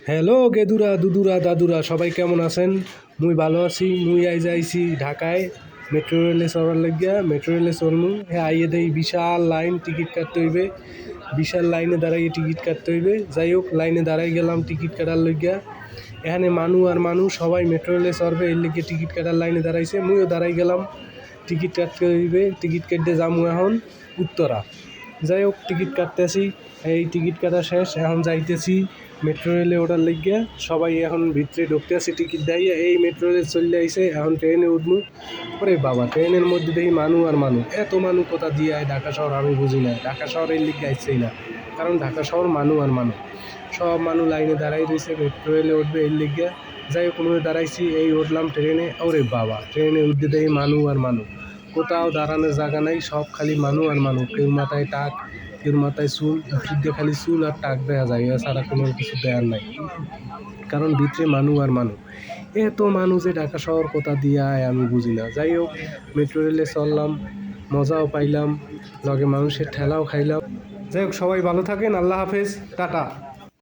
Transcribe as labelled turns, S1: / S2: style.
S1: Hello Gedura দুদুরা দাদুরা সবাই কেমন আছেন? মুই ভালো আছি। মুই আইজ আইছি ঢাকায় মেট্রো রেলে চড়ার লাগিয়া। মেট্রো রেলে চড়মু। হ্যাঁ, আইয়ে দেই বিশাল লাইন, টিকিট কাটতে হইবে। বিশাল লাইনে দাঁড়াইয়ে টিকিট কাটতে হইবে। যাই হোক, লাইনে দাঁড়াই গেলাম টিকিট কাটার লাগিয়া। এখানে মানু আর মানু সবাই মেট্রো রেলে চড়বে, এর লিগে টিকিট কাটার লাইনে দাঁড়াইছে। মুইও দাঁড়াই গেলাম, টিকিট কাটতে হইবে। টিকিট কেটে যামু এখন উত্তরা। যাই হোক, টিকিট কাটতেছি, এই টিকিট কাটা শেষ। এখন যাইতেছি মেট্রো রেলে ওঠার লাগিয়া। সবাই এখন ভিতরে ঢুকতে আসি টিকিট দেয়। এই মেট্রো রেল চলে আইছে, এখন ট্রেনে উঠবো। ওরে বাবা, ট্রেনের মধ্যে দেখি মানু আর মানু। এত মানু কোথা দিয়ে আয় ঢাকা শহর আমি বুঝি না। ঢাকা শহরের লিগে আইছেই না, কারণ ঢাকা শহর মানু আর মানু। সব মানু লাইনে দাঁড়াই রয়েছে মেট্রো রেলে উঠবে এর লিগে। যাই হোক, কোনো দাঁড়াইছি, এই উঠলাম ট্রেনে। ওরে বাবা, ট্রেনে উঠতে দেখি মানু আর মানু। কোথাও দাঁড়ানোর জায়গা নাই, সব খালি মানু আর মানু। কেউ মাথায় টাক, কেউ মাথায় চুল, দিয়ে খালি চুল আর টাক দেওয়া যায়, এছাড়া কোনো কিছু দেওয়ার নাই, কারণ ভিতরে মানু আর মানু। এত মানুষ যে ঢাকা শহর কোথা দিয়ে আয় আমি বুঝি না। যাই হোক, মেট্রো রেলে চললাম, মজাও পাইলাম, লগে মানুষের ঠেলাও খাইলাম। যাই হোক, সবাই ভালো থাকেন, আল্লাহ হাফেজ, টাটা।